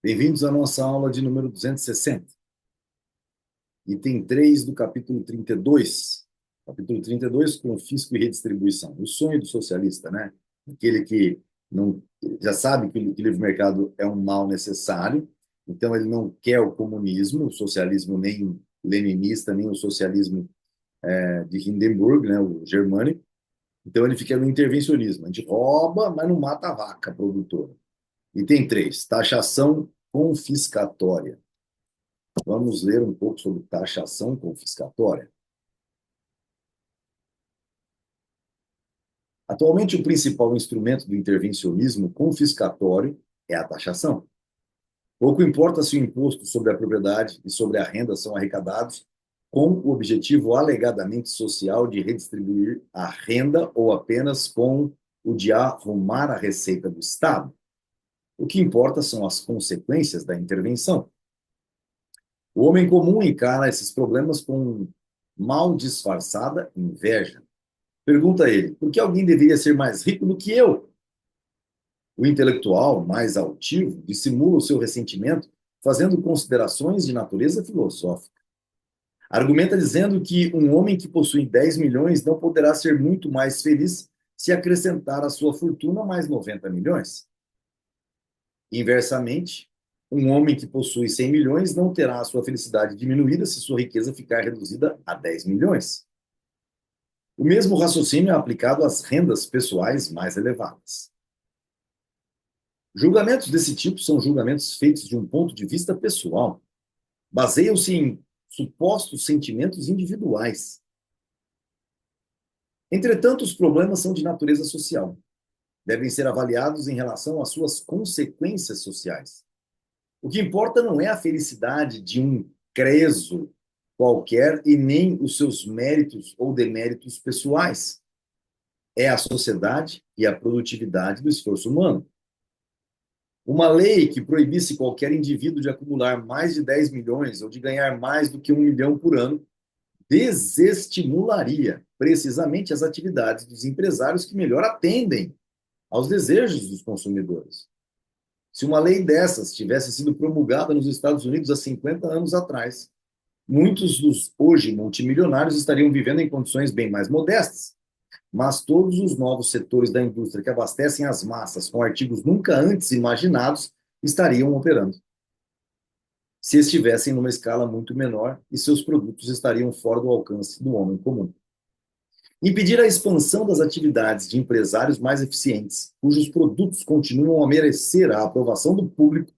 Bem-vindos à nossa aula de número 260. Item 3 do capítulo 32. Capítulo 32, confisco e redistribuição. O sonho do socialista, né? Aquele que não, já sabe que o livre mercado é um mal necessário, então ele não quer o comunismo, o socialismo nem leninista, nem o socialismo de Hindenburg, né, o germânico. Então ele fica no intervencionismo. A gente rouba, mas não mata a vaca produtora. Item 3, taxação confiscatória. Vamos ler um pouco sobre taxação confiscatória. Atualmente, o principal instrumento do intervencionismo confiscatório é a taxação. Pouco importa se o imposto sobre a propriedade e sobre a renda são arrecadados com o objetivo alegadamente social de redistribuir a renda ou apenas com o de arrumar a receita do Estado. O que importa são as consequências da intervenção. O homem comum encara esses problemas com mal disfarçada inveja. Pergunta a ele: por que alguém deveria ser mais rico do que eu? O intelectual, mais altivo, dissimula o seu ressentimento fazendo considerações de natureza filosófica. Argumenta dizendo que um homem que possui 10 milhões não poderá ser muito mais feliz se acrescentar à sua fortuna mais 90 milhões. Inversamente, um homem que possui 100 milhões não terá a sua felicidade diminuída se sua riqueza ficar reduzida a 10 milhões. O mesmo raciocínio é aplicado às rendas pessoais mais elevadas. Julgamentos desse tipo são julgamentos feitos de um ponto de vista pessoal. Baseiam-se em supostos sentimentos individuais. Entretanto, os problemas são de natureza social. Devem ser avaliados em relação às suas consequências sociais. O que importa não é a felicidade de um creso qualquer e nem os seus méritos ou deméritos pessoais. É a sociedade e a produtividade do esforço humano. Uma lei que proibisse qualquer indivíduo de acumular mais de 10 milhões ou de ganhar mais do que 1 milhão por ano desestimularia precisamente as atividades dos empresários que melhor atendem aos desejos dos consumidores. Se uma lei dessas tivesse sido promulgada nos Estados Unidos há 50 anos atrás, muitos dos hoje multimilionários estariam vivendo em condições bem mais modestas, mas todos os novos setores da indústria que abastecem as massas com artigos nunca antes imaginados estariam operando. Se estivessem numa escala muito menor e seus produtos estariam fora do alcance do homem comum. Impedir a expansão das atividades de empresários mais eficientes, cujos produtos continuam a merecer a aprovação do público,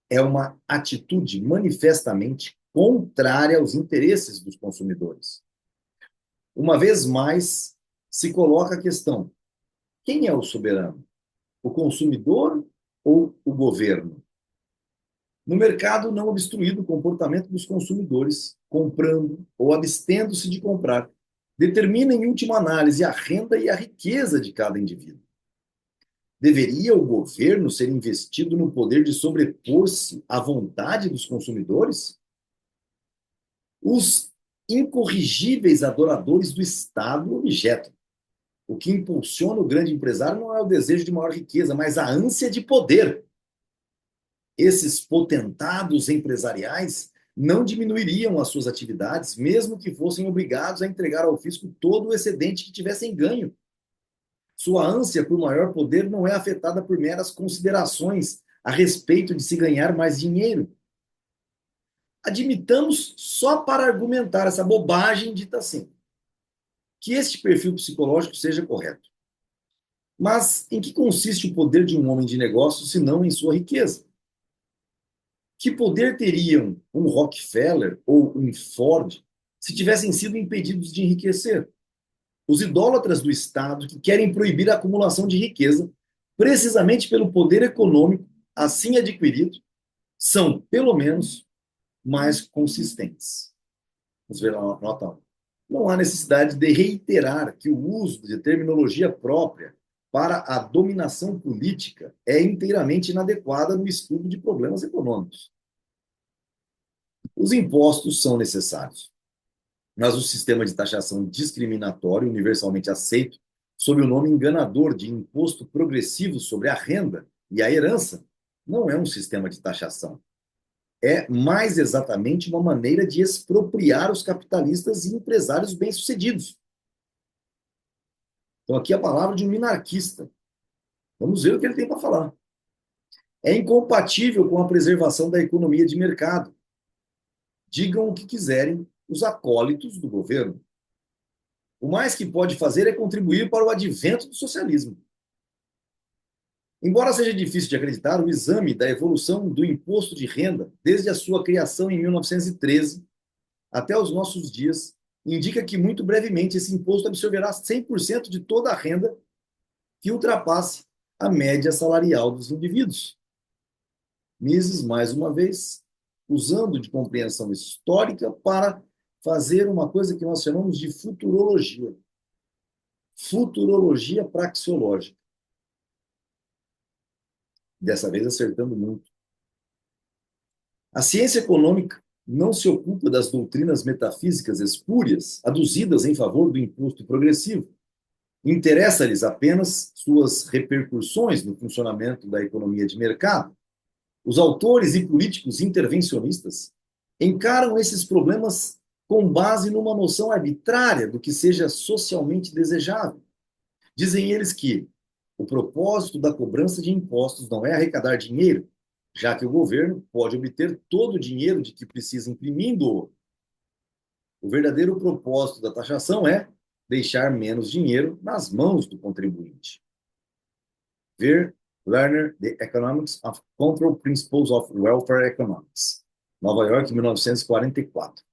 é uma atitude manifestamente contrária aos interesses dos consumidores. Uma vez mais, se coloca a questão: quem é o soberano? O consumidor ou o governo? No mercado não obstruído, o comportamento dos consumidores, comprando ou abstendo-se de comprar, determina, em última análise, a renda e a riqueza de cada indivíduo. Deveria o governo ser investido no poder de sobrepor-se à vontade dos consumidores? Os incorrigíveis adoradores do Estado objetam. O que impulsiona o grande empresário não é o desejo de maior riqueza, mas a ânsia de poder. Esses potentados empresariais não diminuiriam as suas atividades, mesmo que fossem obrigados a entregar ao fisco todo o excedente que tivessem ganho. Sua ânsia por maior poder não é afetada por meras considerações a respeito de se ganhar mais dinheiro. Admitamos, só para argumentar essa bobagem dita assim, que este perfil psicológico seja correto. Mas em que consiste o poder de um homem de negócios, se não em sua riqueza? Que poder teriam um Rockefeller ou um Ford se tivessem sido impedidos de enriquecer? Os idólatras do Estado que querem proibir a acumulação de riqueza, precisamente pelo poder econômico assim adquirido, são, pelo menos, mais consistentes. Vamos ver a nota 1. Não há necessidade de reiterar que o uso de terminologia própria para a dominação política é inteiramente inadequada no estudo de problemas econômicos. Os impostos são necessários, mas o sistema de taxação discriminatório, universalmente aceito, sob o nome enganador de imposto progressivo sobre a renda e a herança, não é um sistema de taxação. É mais exatamente uma maneira de expropriar os capitalistas e empresários bem-sucedidos. Então, aqui a palavra de um minarquista. Vamos ver o que ele tem para falar. É incompatível com a preservação da economia de mercado. Digam o que quiserem os acólitos do governo. O mais que pode fazer é contribuir para o advento do socialismo. Embora seja difícil de acreditar, o exame da evolução do imposto de renda, desde a sua criação em 1913 até os nossos dias, indica que, muito brevemente, esse imposto absorverá 100% de toda a renda que ultrapasse a média salarial dos indivíduos. Mises, mais uma vez, usando de compreensão histórica para fazer uma coisa que nós chamamos de futurologia. Futurologia praxeológica. Dessa vez acertando muito. A ciência econômica não se ocupa das doutrinas metafísicas espúrias aduzidas em favor do imposto progressivo. Interessa-lhes apenas suas repercussões no funcionamento da economia de mercado. Os autores e políticos intervencionistas encaram esses problemas com base numa noção arbitrária do que seja socialmente desejável. Dizem eles que o propósito da cobrança de impostos não é arrecadar dinheiro, já que o governo pode obter todo o dinheiro de que precisa imprimindo-o. O verdadeiro propósito da taxação é deixar menos dinheiro nas mãos do contribuinte. Ver Lerner, The Economics of Control Principles of Welfare Economics, Nova York, 1944.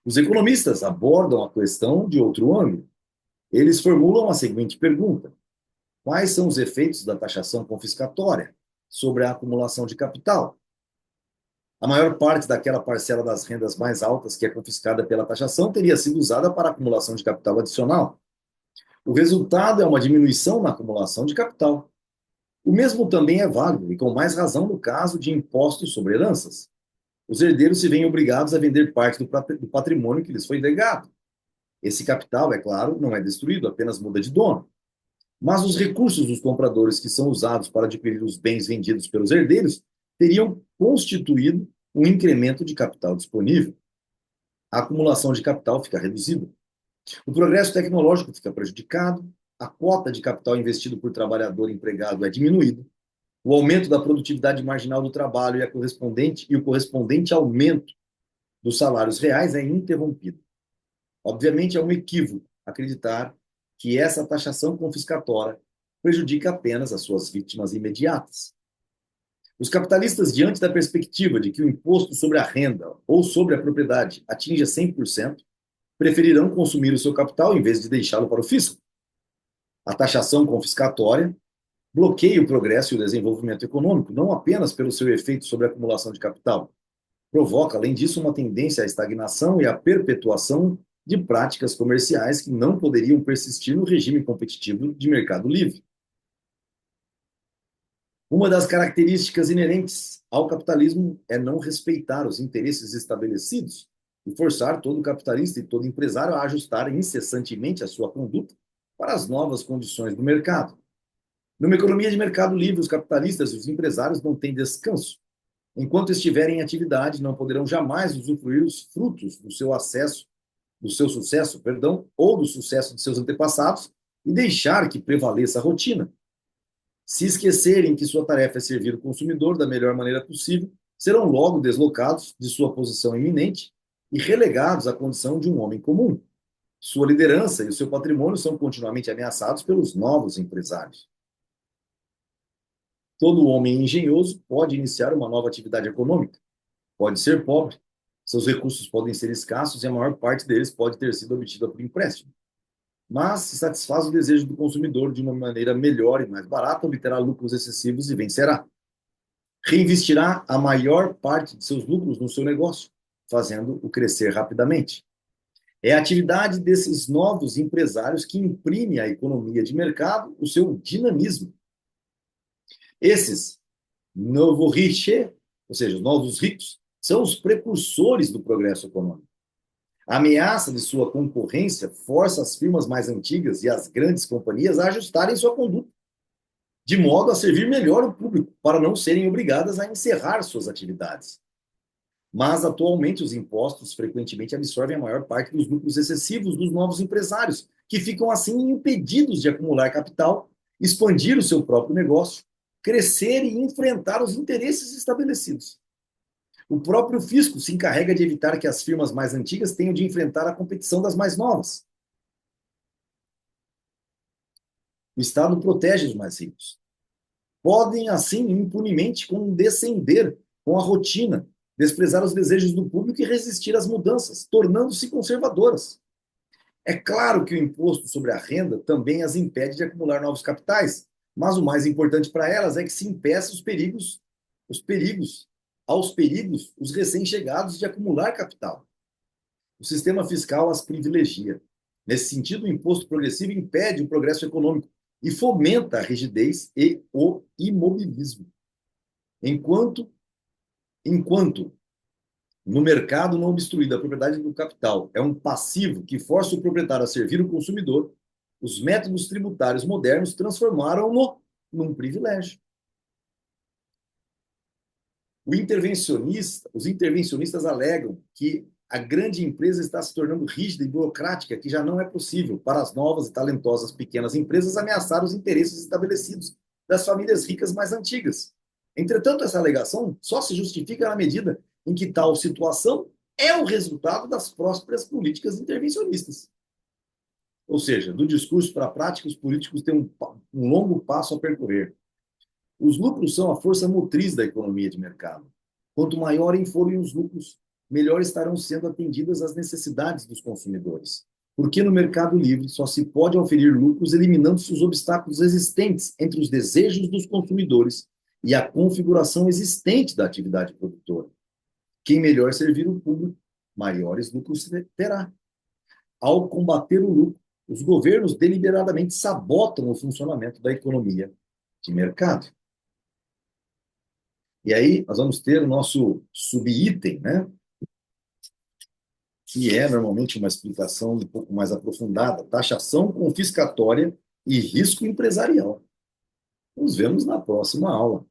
Os economistas abordam a questão de outro ângulo. Eles formulam a seguinte pergunta: quais são os efeitos da taxação confiscatória sobre a acumulação de capital? A maior parte daquela parcela das rendas mais altas que é confiscada pela taxação teria sido usada para a acumulação de capital adicional. O resultado é uma diminuição na acumulação de capital. O mesmo também é válido, e com mais razão, no caso de impostos sobre heranças. Os herdeiros se veem obrigados a vender parte do patrimônio que lhes foi legado. Esse capital, é claro, não é destruído, apenas muda de dono. Mas os recursos dos compradores que são usados para adquirir os bens vendidos pelos herdeiros teriam constituído um incremento de capital disponível. A acumulação de capital fica reduzida. O progresso tecnológico fica prejudicado, a quota de capital investido por trabalhador empregado é diminuída, o aumento da produtividade marginal do trabalho e o correspondente aumento dos salários reais é interrompido. Obviamente, é um equívoco acreditar que essa taxação confiscatória prejudica apenas as suas vítimas imediatas. Os capitalistas, diante da perspectiva de que o imposto sobre a renda ou sobre a propriedade atinja 100%, preferirão consumir o seu capital em vez de deixá-lo para o fisco. A taxação confiscatória bloqueia o progresso e o desenvolvimento econômico, não apenas pelo seu efeito sobre a acumulação de capital. Provoca, além disso, uma tendência à estagnação e à perpetuação de práticas comerciais que não poderiam persistir no regime competitivo de mercado livre. Uma das características inerentes ao capitalismo é não respeitar os interesses estabelecidos e forçar todo capitalista e todo empresário a ajustar incessantemente a sua conduta para as novas condições do mercado. Numa economia de mercado livre, os capitalistas e os empresários não têm descanso. Enquanto estiverem em atividade, não poderão jamais usufruir os frutos do seu sucesso, ou do sucesso de seus antepassados e deixar que prevaleça a rotina. Se esquecerem que sua tarefa é servir o consumidor da melhor maneira possível, serão logo deslocados de sua posição eminente e relegados à condição de um homem comum. Sua liderança e o seu patrimônio são continuamente ameaçados pelos novos empresários. Todo homem engenhoso pode iniciar uma nova atividade econômica. Pode ser pobre, seus recursos podem ser escassos e a maior parte deles pode ter sido obtida por empréstimo. Mas, se satisfaz o desejo do consumidor de uma maneira melhor e mais barata, obterá lucros excessivos e vencerá. Reinvestirá a maior parte de seus lucros no seu negócio, fazendo-o crescer rapidamente. É a atividade desses novos empresários que imprime à economia de mercado o seu dinamismo. Esses novos riches, ou seja, os novos ricos, são os precursores do progresso econômico. A ameaça de sua concorrência força as firmas mais antigas e as grandes companhias a ajustarem sua conduta. de modo a servir melhor o público, para não serem obrigadas a encerrar suas atividades. Mas, atualmente, os impostos frequentemente absorvem a maior parte dos lucros excessivos dos novos empresários, que ficam, assim, impedidos de acumular capital, expandir o seu próprio negócio, crescer e enfrentar os interesses estabelecidos. O próprio fisco se encarrega de evitar que as firmas mais antigas tenham de enfrentar a competição das mais novas. O Estado protege os mais ricos. Podem, assim, impunemente condescender com a rotina, desprezar os desejos do público e resistir às mudanças, tornando-se conservadoras. É claro que o imposto sobre a renda também as impede de acumular novos capitais, mas o mais importante para elas é que se impeça os perigos, aos perigos, os recém-chegados de acumular capital. O sistema fiscal as privilegia. Nesse sentido, o imposto progressivo impede o progresso econômico e fomenta a rigidez e o imobilismo. Enquanto no mercado não obstruído, a propriedade do capital é um passivo que força o proprietário a servir o consumidor, os métodos tributários modernos transformaram-no num privilégio. Os intervencionistas alegam que a grande empresa está se tornando rígida e burocrática, que já não é possível para as novas e talentosas pequenas empresas ameaçar os interesses estabelecidos das famílias ricas mais antigas. Entretanto, essa alegação só se justifica na medida em que tal situação é o resultado das próprias políticas intervencionistas. Ou seja, do discurso para a prática, os políticos têm um longo passo a percorrer. Os lucros são a força motriz da economia de mercado. Quanto maiorem forem os lucros, melhor estarão sendo atendidas as necessidades dos consumidores. Porque no mercado livre só se pode oferir lucros eliminando-se os obstáculos existentes entre os desejos dos consumidores e a configuração existente da atividade produtora. Quem melhor servir o público, maiores lucros terá. Ao combater o lucro, os governos deliberadamente sabotam o funcionamento da economia de mercado. E aí nós vamos ter o nosso subitem, né? Que é normalmente uma explicação um pouco mais aprofundada, taxação confiscatória e risco empresarial. Nos vemos na próxima aula.